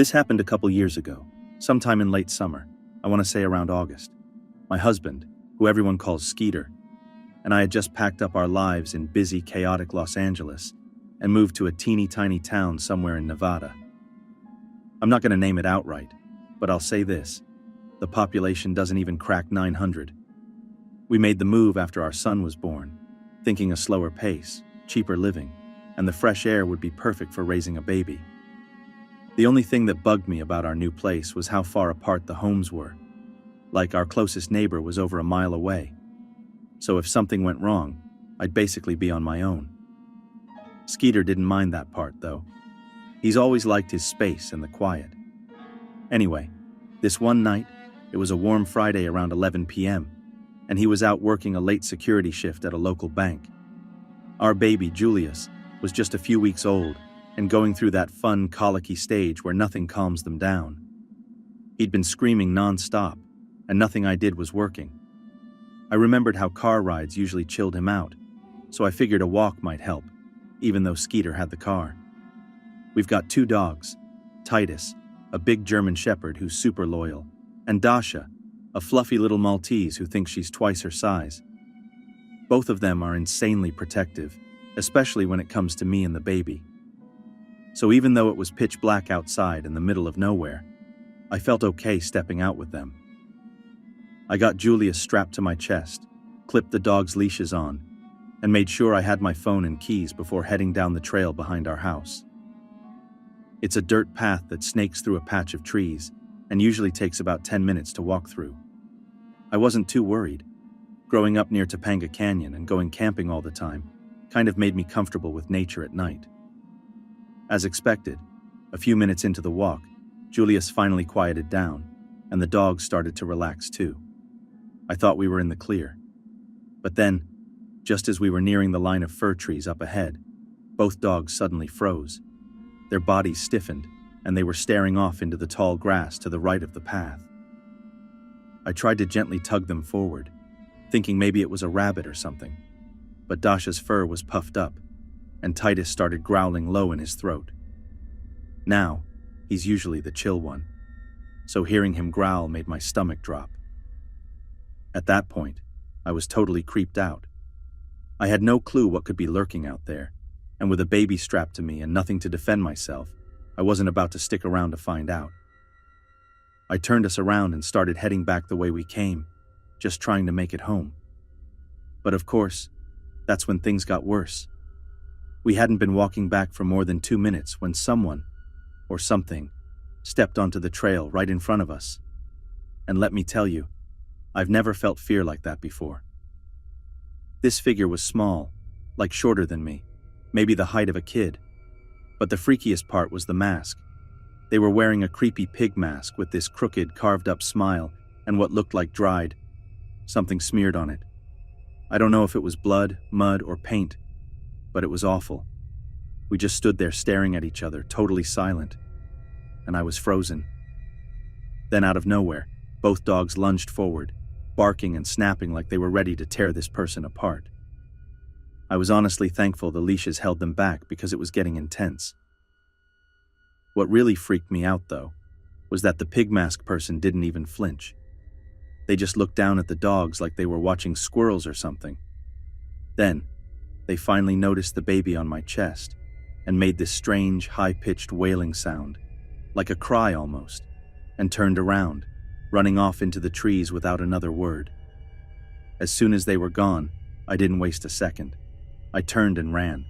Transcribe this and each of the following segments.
This happened a couple years ago, sometime in late summer, I want to say around August. My husband, who everyone calls Skeeter, and I had just packed up our lives in busy, chaotic Los Angeles and moved to a teeny tiny town somewhere in Nevada. I'm not going to name it outright, but I'll say this: the population doesn't even crack 900. We made the move after our son was born, thinking a slower pace, cheaper living, and the fresh air would be perfect for raising a baby. The only thing that bugged me about our new place was how far apart the homes were. Like, our closest neighbor was over a mile away. So if something went wrong, I'd basically be on my own. Skeeter didn't mind that part, though. He's always liked his space and the quiet. Anyway, this one night, it was a warm Friday around 11 p.m., and he was out working a late security shift at a local bank. Our baby, Julius, was just a few weeks old and going through that fun, colicky stage where nothing calms them down. He'd been screaming non-stop, and nothing I did was working. I remembered how car rides usually chilled him out, so I figured a walk might help, even though Skeeter had the car. We've got 2 dogs, Titus, a big German shepherd who's super loyal, and Dasha, a fluffy little Maltese who thinks she's twice her size. Both of them are insanely protective, especially when it comes to me and the baby. So even though it was pitch black outside in the middle of nowhere, I felt okay stepping out with them. I got Julius strapped to my chest, clipped the dog's leashes on, and made sure I had my phone and keys before heading down the trail behind our house. It's a dirt path that snakes through a patch of trees and usually takes about 10 minutes to walk through. I wasn't too worried. Growing up near Topanga Canyon and going camping all the time kind of made me comfortable with nature at night. As expected, a few minutes into the walk, Julius finally quieted down, and the dogs started to relax too. I thought we were in the clear. But then, just as we were nearing the line of fir trees up ahead, both dogs suddenly froze. Their bodies stiffened, and they were staring off into the tall grass to the right of the path. I tried to gently tug them forward, thinking maybe it was a rabbit or something, but Dasha's fur was puffed up, and Titus started growling low in his throat. Now, he's usually the chill one, so hearing him growl made my stomach drop. At that point, I was totally creeped out. I had no clue what could be lurking out there, and with a baby strapped to me and nothing to defend myself, I wasn't about to stick around to find out. I turned us around and started heading back the way we came, just trying to make it home. But of course, that's when things got worse. We hadn't been walking back for more than 2 minutes when someone, or something, stepped onto the trail right in front of us. And let me tell you, I've never felt fear like that before. This figure was small, like shorter than me, maybe the height of a kid. But the freakiest part was the mask. They were wearing a creepy pig mask with this crooked, carved-up smile and what looked like dried, something smeared on it. I don't know if it was blood, mud, or paint, but it was awful. We just stood there staring at each other, totally silent, and I was frozen. Then out of nowhere, both dogs lunged forward, barking and snapping like they were ready to tear this person apart. I was honestly thankful the leashes held them back because it was getting intense. What really freaked me out, though, was that the pig mask person didn't even flinch. They just looked down at the dogs like they were watching squirrels or something. Then, they finally noticed the baby on my chest and made this strange, high-pitched wailing sound, like a cry almost, and turned around, running off into the trees without another word. As soon as they were gone, I didn't waste a second. I turned and ran.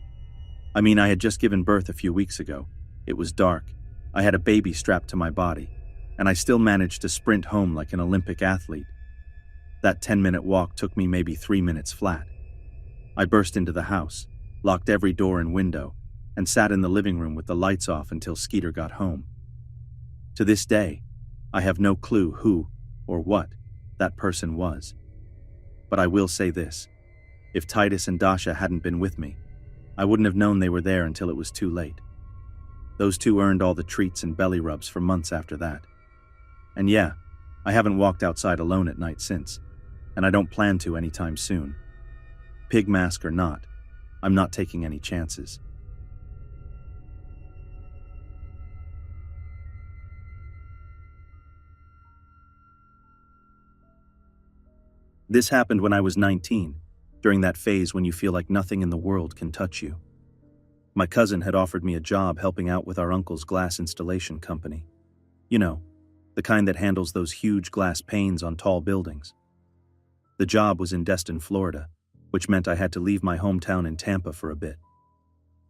I mean, I had just given birth a few weeks ago. It was dark. I had a baby strapped to my body, and I still managed to sprint home like an Olympic athlete. That 10-minute walk took me maybe 3 minutes flat. I burst into the house, locked every door and window, and sat in the living room with the lights off until Skeeter got home. To this day, I have no clue who or what that person was. But I will say this: if Titus and Dasha hadn't been with me, I wouldn't have known they were there until it was too late. Those two earned all the treats and belly rubs for months after that. And yeah, I haven't walked outside alone at night since, and I don't plan to anytime soon. Pig mask or not, I'm not taking any chances. This happened when I was 19, during that phase when you feel like nothing in the world can touch you. My cousin had offered me a job helping out with our uncle's glass installation company. You know, the kind that handles those huge glass panes on tall buildings. The job was in Destin, Florida, which meant I had to leave my hometown in Tampa for a bit.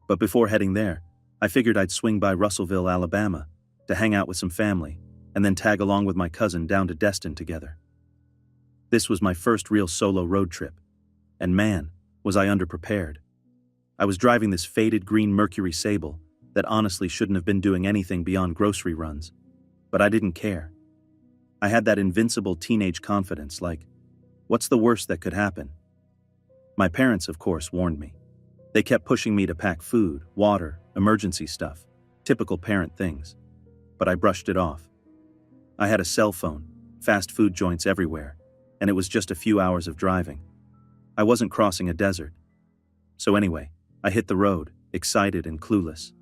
But before heading there, I figured I'd swing by Russellville, Alabama, to hang out with some family, and then tag along with my cousin down to Destin together. This was my first real solo road trip, and man, was I underprepared. I was driving this faded green Mercury Sable that honestly shouldn't have been doing anything beyond grocery runs, but I didn't care. I had that invincible teenage confidence like, what's the worst that could happen? My parents, of course, warned me. They kept pushing me to pack food, water, emergency stuff, typical parent things. But I brushed it off. I had a cell phone, fast food joints everywhere, and it was just a few hours of driving. I wasn't crossing a desert. So anyway, I hit the road, excited and clueless.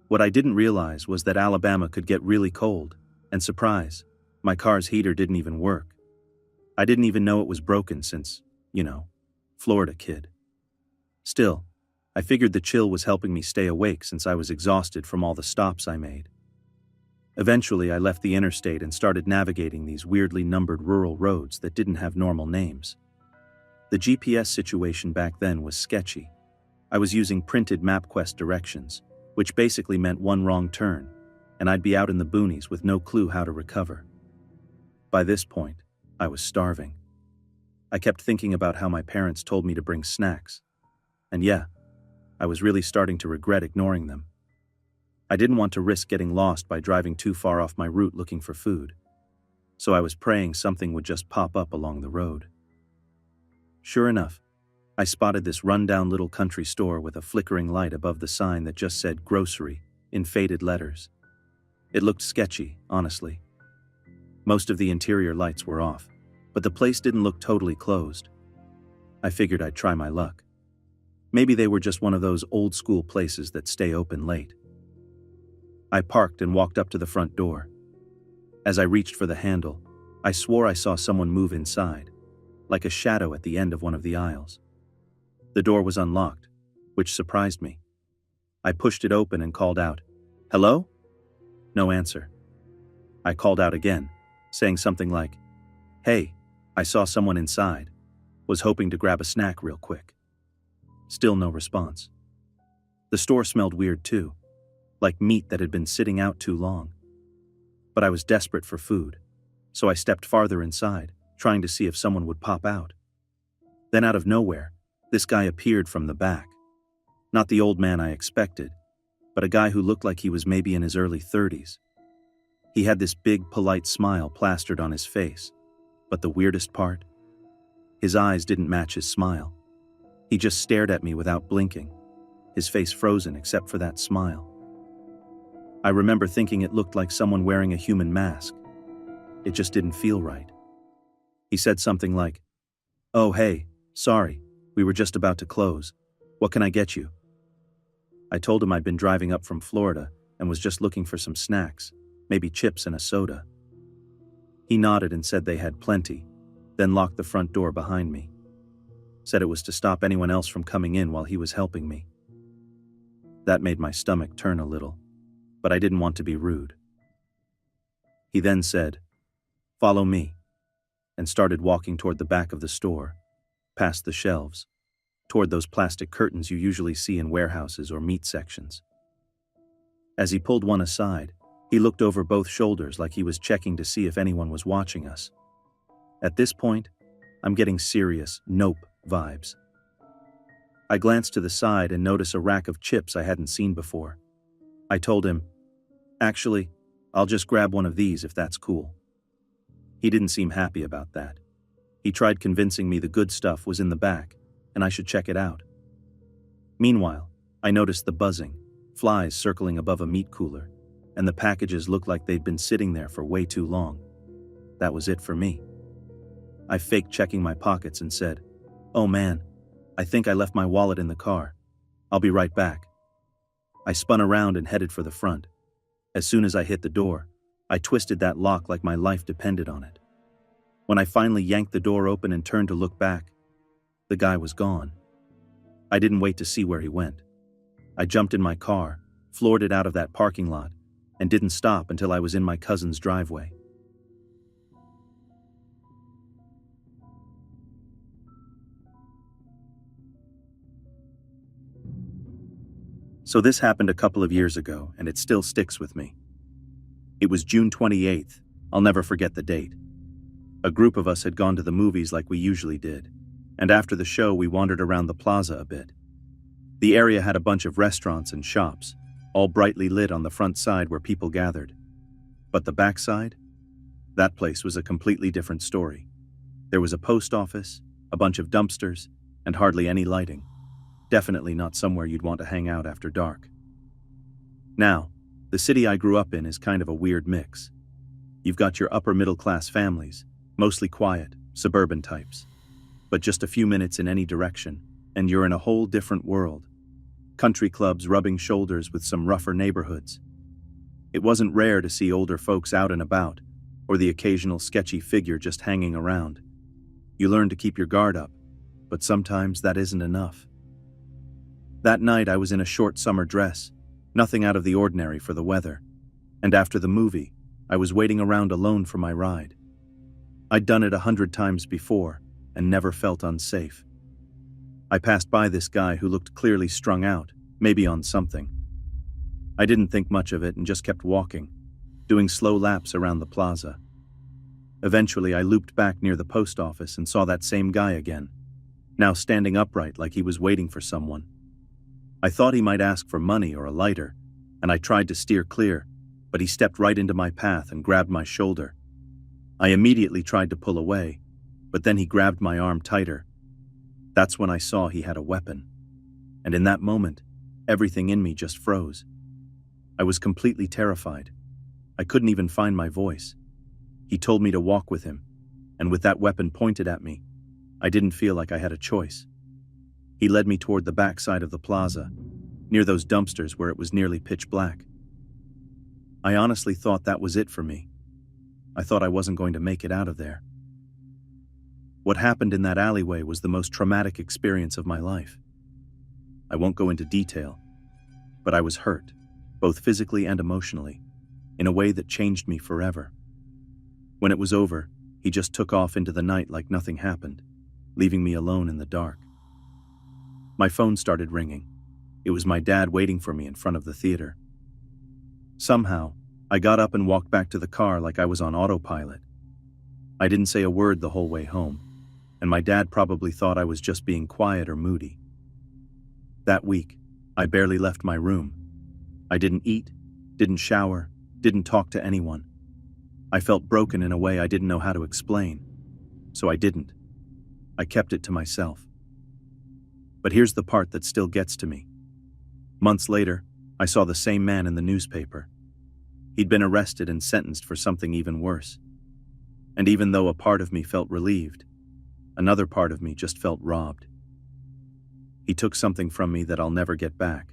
What I didn't realize was that Alabama could get really cold, and surprise, my car's heater didn't even work. I didn't even know it was broken since, Florida kid. Still, I figured the chill was helping me stay awake since I was exhausted from all the stops I made. Eventually, I left the interstate and started navigating these weirdly numbered rural roads that didn't have normal names. The GPS situation back then was sketchy. I was using printed MapQuest directions, which basically meant one wrong turn, and I'd be out in the boonies with no clue how to recover. By this point, I was starving. I kept thinking about how my parents told me to bring snacks. And yeah, I was really starting to regret ignoring them. I didn't want to risk getting lost by driving too far off my route looking for food, so I was praying something would just pop up along the road. Sure enough, I spotted this rundown little country store with a flickering light above the sign that just said grocery in faded letters. It looked sketchy, honestly. Most of the interior lights were off, but the place didn't look totally closed. I figured I'd try my luck. Maybe they were just one of those old-school places that stay open late. I parked and walked up to the front door. As I reached for the handle, I swore I saw someone move inside, like a shadow at the end of one of the aisles. The door was unlocked, which surprised me. I pushed it open and called out, "Hello?" No answer. I called out again, saying something like, "Hey, I saw someone inside. Was hoping to grab a snack real quick." Still no response. The store smelled weird too, like meat that had been sitting out too long. But I was desperate for food, so I stepped farther inside, trying to see if someone would pop out. Then out of nowhere, this guy appeared from the back. Not the old man I expected, but a guy who looked like he was maybe in his early 30s. He had this big, polite smile plastered on his face, but the weirdest part? His eyes didn't match his smile. He just stared at me without blinking, his face frozen except for that smile. I remember thinking it looked like someone wearing a human mask. It just didn't feel right. He said something like, "Oh hey, sorry, we were just about to close. What can I get you?" I told him I'd been driving up from Florida and was just looking for some snacks, maybe chips and a soda. He nodded and said they had plenty, then locked the front door behind me. Said it was to stop anyone else from coming in while he was helping me. That made my stomach turn a little, but I didn't want to be rude. He then said, "Follow me," and started walking toward the back of the store, past the shelves, toward those plastic curtains you usually see in warehouses or meat sections. As he pulled one aside, he looked over both shoulders like he was checking to see if anyone was watching us. At this point, I'm getting serious nope vibes. I glanced to the side and noticed a rack of chips I hadn't seen before. I told him, "Actually, I'll just grab one of these if that's cool." He didn't seem happy about that. He tried convincing me the good stuff was in the back, and I should check it out. Meanwhile, I noticed the buzzing, flies circling above a meat cooler, and the packages looked like they'd been sitting there for way too long. That was it for me. I faked checking my pockets and said, "Oh man, I think I left my wallet in the car. I'll be right back." I spun around and headed for the front. As soon as I hit the door, I twisted that lock like my life depended on it. When I finally yanked the door open and turned to look back, the guy was gone. I didn't wait to see where he went. I jumped in my car, floored it out of that parking lot, and didn't stop until I was in my cousin's driveway. So this happened a couple of years ago, and it still sticks with me. It was June 28th. I'll never forget the date. A group of us had gone to the movies like we usually did, and after the show we wandered around the plaza a bit. The area had a bunch of restaurants and shops, all brightly lit on the front side where people gathered. But the back side? That place was a completely different story. There was a post office, a bunch of dumpsters, and hardly any lighting. Definitely not somewhere you'd want to hang out after dark. Now, the city I grew up in is kind of a weird mix. You've got your upper middle class families, mostly quiet, suburban types. But just a few minutes in any direction, and you're in a whole different world. Country clubs rubbing shoulders with some rougher neighborhoods. It wasn't rare to see older folks out and about, or the occasional sketchy figure just hanging around. You learn to keep your guard up, but sometimes that isn't enough. That night I was in a short summer dress, nothing out of the ordinary for the weather, and after the movie, I was waiting around alone for my ride. I'd done it 100 times before, and never felt unsafe. I passed by this guy who looked clearly strung out, maybe on something. I didn't think much of it and just kept walking, doing slow laps around the plaza. Eventually I looped back near the post office and saw that same guy again, now standing upright like he was waiting for someone. I thought he might ask for money or a lighter, and I tried to steer clear, but he stepped right into my path and grabbed my shoulder. I immediately tried to pull away, but then he grabbed my arm tighter. That's when I saw he had a weapon, and in that moment, everything in me just froze. I was completely terrified. I couldn't even find my voice. He told me to walk with him, and with that weapon pointed at me, I didn't feel like I had a choice. He led me toward the back side of the plaza, near those dumpsters where it was nearly pitch black. I honestly thought that was it for me. I thought I wasn't going to make it out of there. What happened in that alleyway was the most traumatic experience of my life. I won't go into detail, but I was hurt, both physically and emotionally, in a way that changed me forever. When it was over, he just took off into the night like nothing happened, leaving me alone in the dark. My phone started ringing. It was my dad waiting for me in front of the theater. Somehow, I got up and walked back to the car like I was on autopilot. I didn't say a word the whole way home, and my dad probably thought I was just being quiet or moody. That week, I barely left my room. I didn't eat, didn't shower, didn't talk to anyone. I felt broken in a way I didn't know how to explain, so I didn't. I kept it to myself. But here's the part that still gets to me. Months later, I saw the same man in the newspaper. He'd been arrested and sentenced for something even worse. And even though a part of me felt relieved, another part of me just felt robbed. He took something from me that I'll never get back,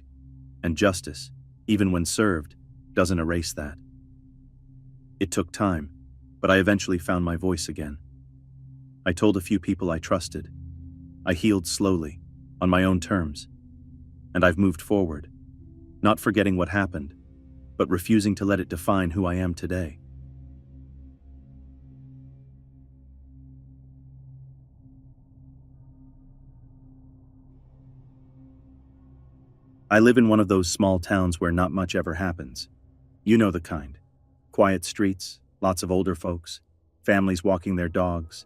and justice, even when served, doesn't erase that. It took time, but I eventually found my voice again. I told a few people I trusted. I healed slowly, on my own terms, and I've moved forward, not forgetting what happened, but refusing to let it define who I am today. I live in one of those small towns where not much ever happens. You know the kind. Quiet streets, lots of older folks, families walking their dogs,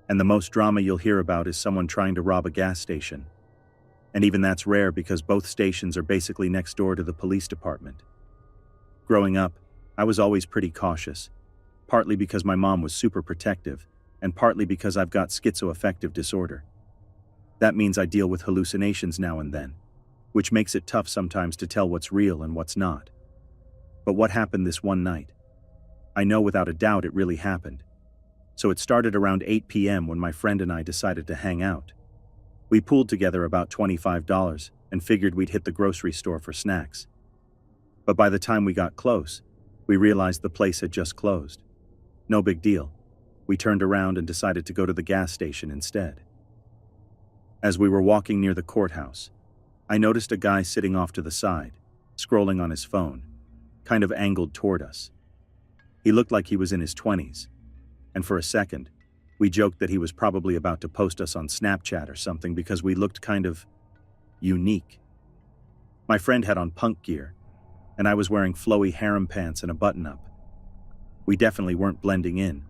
and the most drama you'll hear about is someone trying to rob a gas station. And even that's rare because both stations are basically next door to the police department. Growing up, I was always pretty cautious, partly because my mom was super protective, and partly because I've got schizoaffective disorder. That means I deal with hallucinations now and then, which makes it tough sometimes to tell what's real and what's not. But what happened this one night? I know without a doubt it really happened. So it started around 8 p.m. when my friend and I decided to hang out. We pooled together about $25 and figured we'd hit the grocery store for snacks. But by the time we got close, we realized the place had just closed. No big deal. We turned around and decided to go to the gas station instead. As we were walking near the courthouse, I noticed a guy sitting off to the side, scrolling on his phone, kind of angled toward us. He looked like he was in his 20s, and for a second, we joked that he was probably about to post us on Snapchat or something because we looked kind of unique. My friend had on punk gear, and I was wearing flowy harem pants and a button-up. We definitely weren't blending in,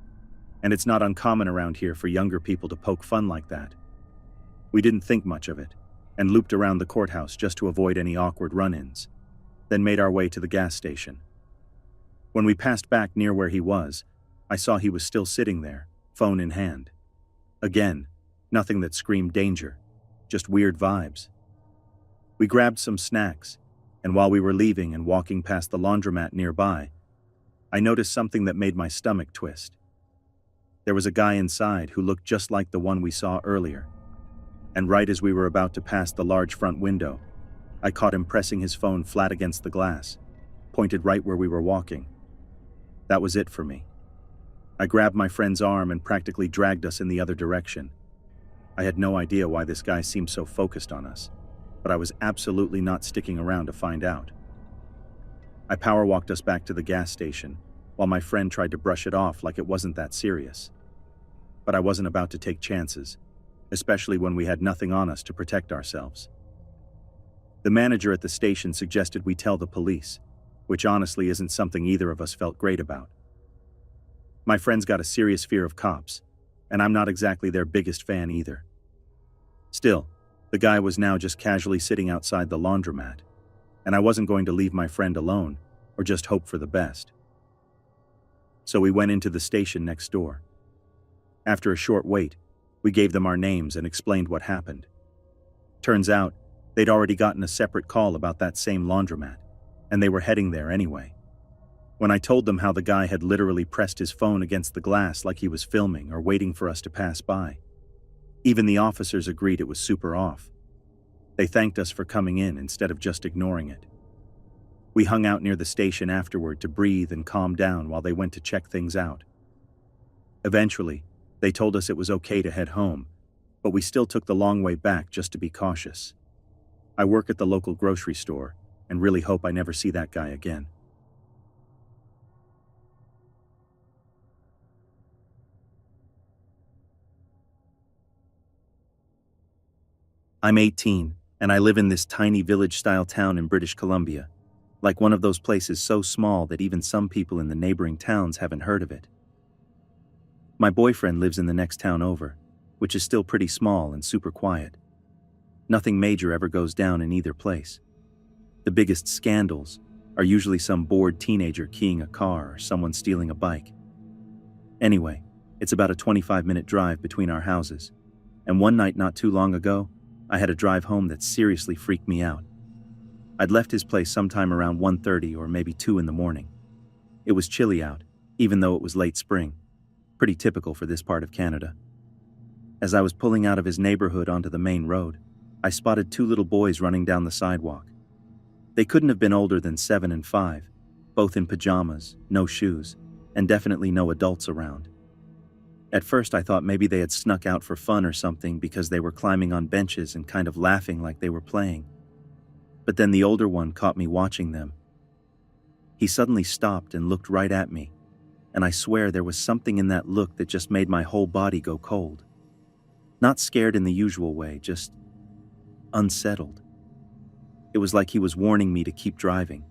and it's not uncommon around here for younger people to poke fun like that. We didn't think much of it, and looped around the courthouse just to avoid any awkward run-ins, then made our way to the gas station. When we passed back near where he was, I saw he was still sitting there, phone in hand. Again, nothing that screamed danger, just weird vibes. We grabbed some snacks, and while we were leaving and walking past the laundromat nearby, I noticed something that made my stomach twist. There was a guy inside who looked just like the one we saw earlier, and right as we were about to pass the large front window, I caught him pressing his phone flat against the glass, pointed right where we were walking. That was it for me. I grabbed my friend's arm and practically dragged us in the other direction. I had no idea why this guy seemed so focused on us, but I was absolutely not sticking around to find out. I power walked us back to the gas station, while my friend tried to brush it off like it wasn't that serious. But I wasn't about to take chances, especially when we had nothing on us to protect ourselves. The manager at the station suggested we tell the police, which honestly isn't something either of us felt great about. My friend's got a serious fear of cops, and I'm not exactly their biggest fan either. Still, the guy was now just casually sitting outside the laundromat, and I wasn't going to leave my friend alone or just hope for the best. So we went into the station next door. After a short wait, we gave them our names and explained what happened. Turns out, they'd already gotten a separate call about that same laundromat, and they were heading there anyway. When I told them how the guy had literally pressed his phone against the glass like he was filming or waiting for us to pass by, even the officers agreed it was super off. They thanked us for coming in instead of just ignoring it. We hung out near the station afterward to breathe and calm down while they went to check things out. Eventually, they told us it was okay to head home, but we still took the long way back just to be cautious. I work at the local grocery store and really hope I never see that guy again. I'm 18, and I live in this tiny village-style town in British Columbia, like one of those places so small that even some people in the neighboring towns haven't heard of it. My boyfriend lives in the next town over, which is still pretty small and super quiet. Nothing major ever goes down in either place. The biggest scandals are usually some bored teenager keying a car or someone stealing a bike. Anyway, it's about a 25-minute drive between our houses, and one night not too long ago, I had a drive home that seriously freaked me out. I'd left his place sometime around 1:30 or maybe 2 in the morning. It was chilly out, even though it was late spring, pretty typical for this part of Canada. As I was pulling out of his neighborhood onto the main road, I spotted 2 little boys running down the sidewalk. They couldn't have been older than 7 and 5, both in pajamas, no shoes, and definitely no adults around. At first I thought maybe they had snuck out for fun or something because they were climbing on benches and kind of laughing like they were playing. But then the older one caught me watching them. He suddenly stopped and looked right at me, and I swear there was something in that look that just made my whole body go cold. Not scared in the usual way, just unsettled. It was like he was warning me to keep driving.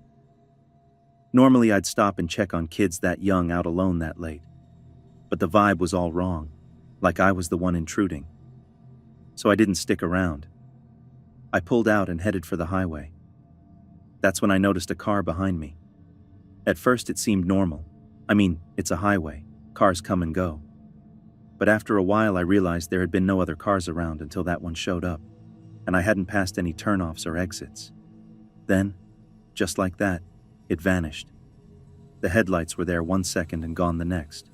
Normally I'd stop and check on kids that young out alone that late, but the vibe was all wrong, like I was the one intruding. So I didn't stick around. I pulled out and headed for the highway. That's when I noticed a car behind me. At first it seemed normal. I mean, it's a highway, cars come and go. But after a while I realized there had been no other cars around until that one showed up, and I hadn't passed any turnoffs or exits. Then, just like that, it vanished. The headlights were there 1 second and gone the next.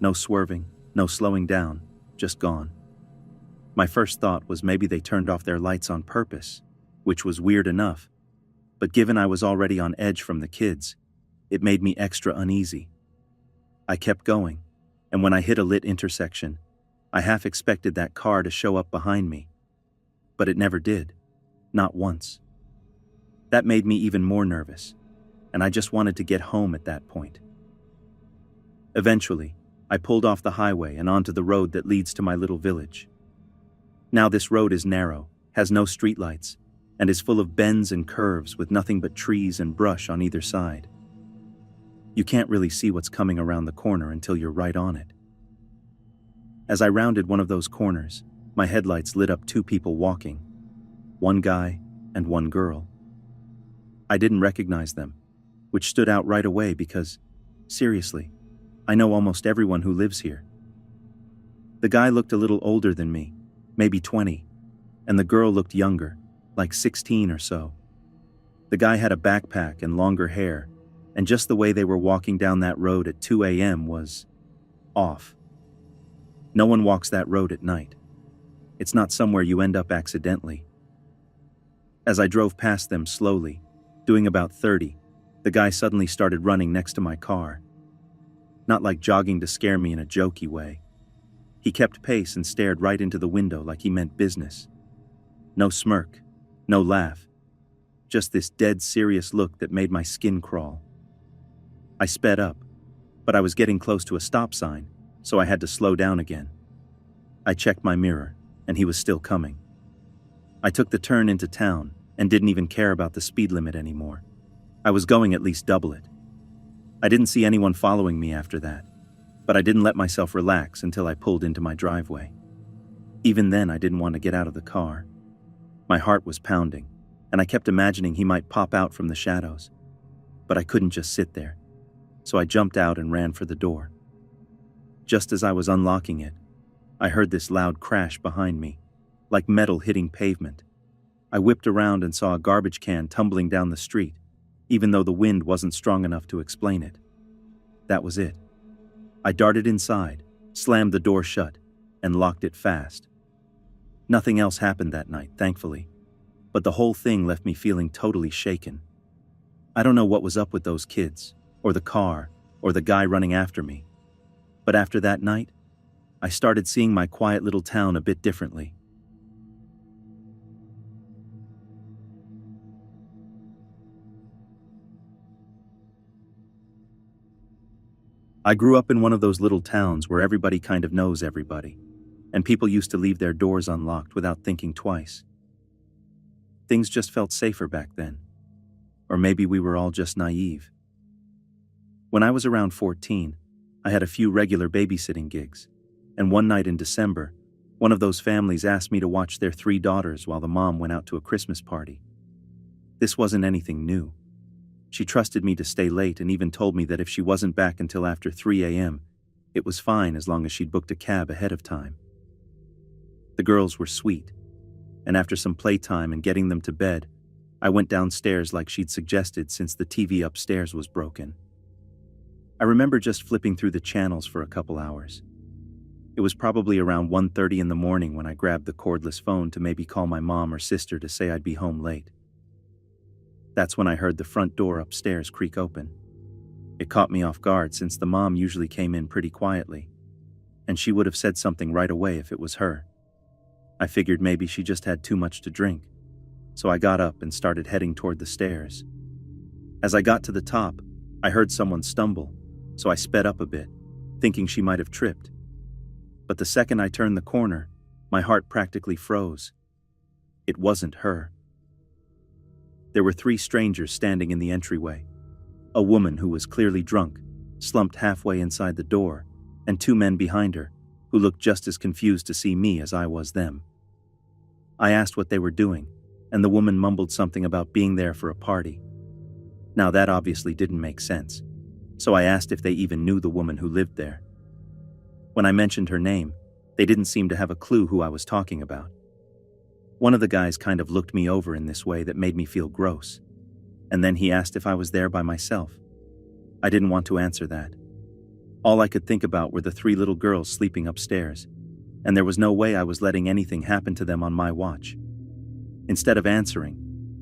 No swerving, no slowing down, just gone. My first thought was maybe they turned off their lights on purpose, which was weird enough, but given I was already on edge from the kids, it made me extra uneasy. I kept going, and when I hit a lit intersection, I half expected that car to show up behind me. But it never did. Not once. That made me even more nervous, and I just wanted to get home at that point. Eventually, I pulled off the highway and onto the road that leads to my little village. Now this road is narrow, has no streetlights, and is full of bends and curves with nothing but trees and brush on either side. You can't really see what's coming around the corner until you're right on it. As I rounded one of those corners, my headlights lit up two people walking, one guy and one girl. I didn't recognize them, which stood out right away because, seriously, I know almost everyone who lives here. The guy looked a little older than me, maybe 20, and the girl looked younger, like 16 or so. The guy had a backpack and longer hair, and just the way they were walking down that road at 2 a.m. was off. No one walks that road at night. It's not somewhere you end up accidentally. As I drove past them slowly, doing about 30, the guy suddenly started running next to my car. Not like jogging to scare me in a jokey way. He kept pace and stared right into the window like he meant business. No smirk, no laugh. Just this dead serious look that made my skin crawl. I sped up, but I was getting close to a stop sign, so I had to slow down again. I checked my mirror, and he was still coming. I took the turn into town and didn't even care about the speed limit anymore. I was going at least double it. I didn't see anyone following me after that, but I didn't let myself relax until I pulled into my driveway. Even then, I didn't want to get out of the car. My heart was pounding, and I kept imagining he might pop out from the shadows. But I couldn't just sit there, so I jumped out and ran for the door. Just as I was unlocking it, I heard this loud crash behind me, like metal hitting pavement. I whipped around and saw a garbage can tumbling down the street, even though the wind wasn't strong enough to explain it. That was it. I darted inside, slammed the door shut, and locked it fast. Nothing else happened that night, thankfully, but the whole thing left me feeling totally shaken. I don't know what was up with those kids, or the car, or the guy running after me. But after that night, I started seeing my quiet little town a bit differently. I grew up in one of those little towns where everybody kind of knows everybody, and people used to leave their doors unlocked without thinking twice. Things just felt safer back then. Or maybe we were all just naive. When I was around 14, I had a few regular babysitting gigs, and one night in December, one of those families asked me to watch their 3 daughters while the mom went out to a Christmas party. This wasn't anything new. She trusted me to stay late and even told me that if she wasn't back until after 3 a.m., it was fine as long as she'd booked a cab ahead of time. The girls were sweet, and after some playtime and getting them to bed, I went downstairs like she'd suggested since the TV upstairs was broken. I remember just flipping through the channels for a couple hours. It was probably around 1:30 in the morning when I grabbed the cordless phone to maybe call my mom or sister to say I'd be home late. That's when I heard the front door upstairs creak open. It caught me off guard since the mom usually came in pretty quietly, and she would have said something right away if it was her. I figured maybe she just had too much to drink, so I got up and started heading toward the stairs. As I got to the top, I heard someone stumble, so I sped up a bit, thinking she might have tripped. But the second I turned the corner, my heart practically froze. It wasn't her. There were 3 strangers standing in the entryway. A woman who was clearly drunk, slumped halfway inside the door, and 2 men behind her, who looked just as confused to see me as I was them. I asked what they were doing, and the woman mumbled something about being there for a party. Now that obviously didn't make sense, so I asked if they even knew the woman who lived there. When I mentioned her name, they didn't seem to have a clue who I was talking about. One of the guys kind of looked me over in this way that made me feel gross, and then he asked if I was there by myself. I didn't want to answer that. All I could think about were the 3 little girls sleeping upstairs, and there was no way I was letting anything happen to them on my watch. Instead of answering,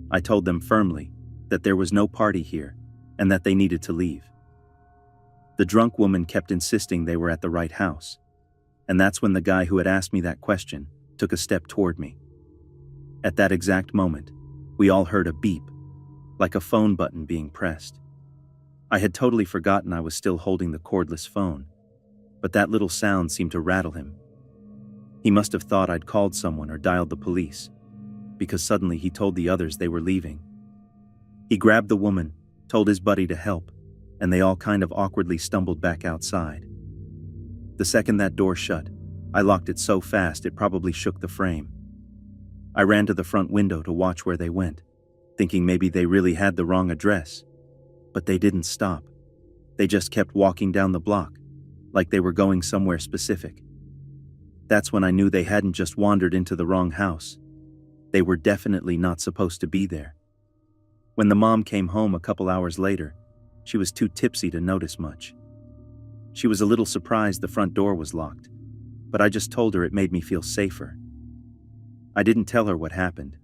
I told them firmly that there was no party here and that they needed to leave. The drunk woman kept insisting they were at the right house, and that's when the guy who had asked me that question took a step toward me. At that exact moment, we all heard a beep, like a phone button being pressed. I had totally forgotten I was still holding the cordless phone, but that little sound seemed to rattle him. He must have thought I'd called someone or dialed the police, because suddenly he told the others they were leaving. He grabbed the woman, told his buddy to help, and they all kind of awkwardly stumbled back outside. The second that door shut, I locked it so fast it probably shook the frame. I ran to the front window to watch where they went, thinking maybe they really had the wrong address. But they didn't stop. They just kept walking down the block, like they were going somewhere specific. That's when I knew they hadn't just wandered into the wrong house. They were definitely not supposed to be there. When the mom came home a couple hours later, she was too tipsy to notice much. She was a little surprised the front door was locked, but I just told her it made me feel safer. I didn't tell her what happened,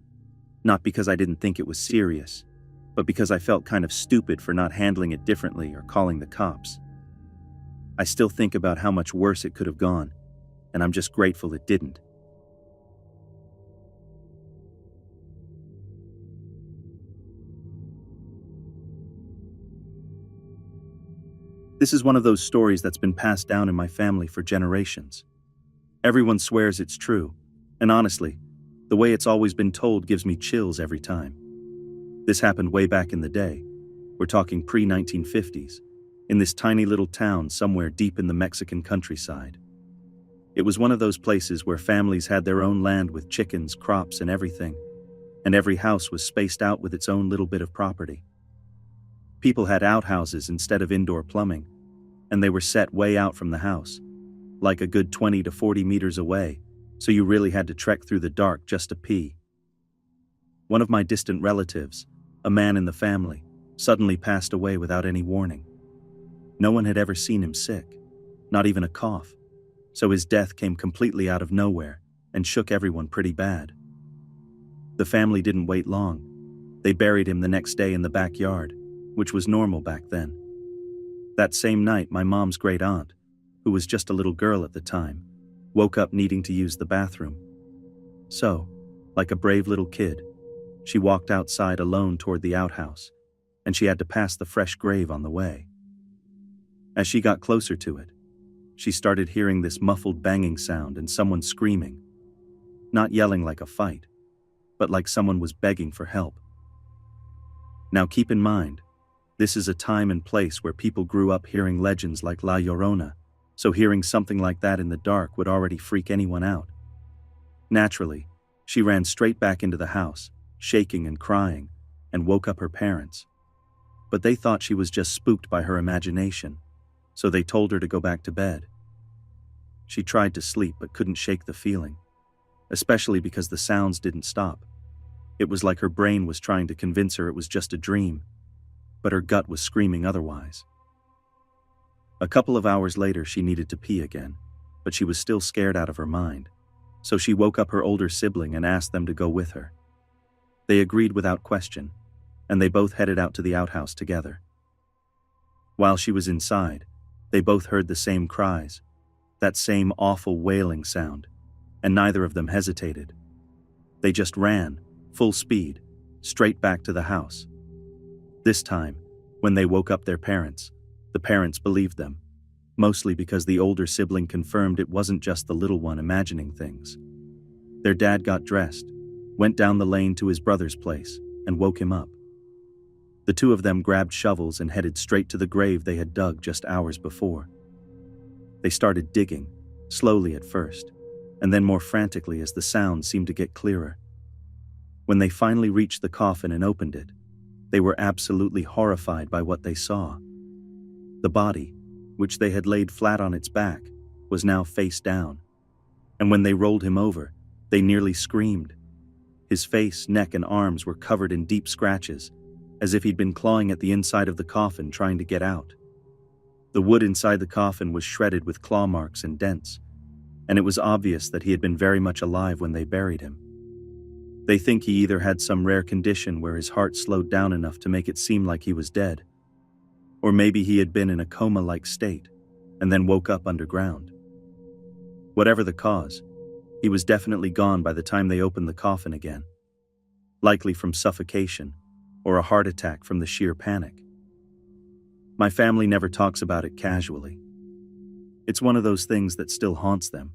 not because I didn't think it was serious, but because I felt kind of stupid for not handling it differently or calling the cops. I still think about how much worse it could have gone, and I'm just grateful it didn't. This is one of those stories that's been passed down in my family for generations. Everyone swears it's true, and honestly, the way it's always been told gives me chills every time. This happened way back in the day. We're talking pre-1950s, in this tiny little town somewhere deep in the Mexican countryside. It was one of those places where families had their own land with chickens, crops, and everything, and every house was spaced out with its own little bit of property. People had outhouses instead of indoor plumbing, and they were set way out from the house, like a good 20 to 40 meters away, so you really had to trek through the dark just to pee. One of my distant relatives, a man in the family, suddenly passed away without any warning. No one had ever seen him sick, not even a cough, so his death came completely out of nowhere and shook everyone pretty bad. The family didn't wait long. They buried him the next day in the backyard, which was normal back then. That same night, my mom's great aunt, who was just a little girl at the time, woke up needing to use the bathroom. So, like a brave little kid, she walked outside alone toward the outhouse, and she had to pass the fresh grave on the way. As she got closer to it, she started hearing this muffled banging sound and someone screaming, not yelling like a fight, but like someone was begging for help. Now keep in mind, this is a time and place where people grew up hearing legends like La Llorona, so hearing something like that in the dark would already freak anyone out. Naturally, she ran straight back into the house, shaking and crying, and woke up her parents. But they thought she was just spooked by her imagination, so they told her to go back to bed. She tried to sleep but couldn't shake the feeling, especially because the sounds didn't stop. It was like her brain was trying to convince her it was just a dream, but her gut was screaming otherwise. A couple of hours later, she needed to pee again, but she was still scared out of her mind, so she woke up her older sibling and asked them to go with her. They agreed without question, and they both headed out to the outhouse together. While she was inside, they both heard the same cries, that same awful wailing sound, and neither of them hesitated. They just ran, full speed, straight back to the house. This time, when they woke up their parents, the parents believed them, mostly because the older sibling confirmed it wasn't just the little one imagining things. Their dad got dressed, went down the lane to his brother's place, and woke him up. The two of them grabbed shovels and headed straight to the grave they had dug just hours before. They started digging, slowly at first, and then more frantically as the sound seemed to get clearer. When they finally reached the coffin and opened it, they were absolutely horrified by what they saw. The body, which they had laid flat on its back, was now face down, and when they rolled him over, they nearly screamed. His face, neck, and arms were covered in deep scratches, as if he'd been clawing at the inside of the coffin trying to get out. The wood inside the coffin was shredded with claw marks and dents, and it was obvious that he had been very much alive when they buried him. They think he either had some rare condition where his heart slowed down enough to make it seem like he was dead, Or maybe he had been in a coma-like state and then woke up underground. Whatever the cause, he was definitely gone by the time they opened the coffin again, likely from suffocation or a heart attack from the sheer panic. My family never talks about it casually. It's one of those things that still haunts them.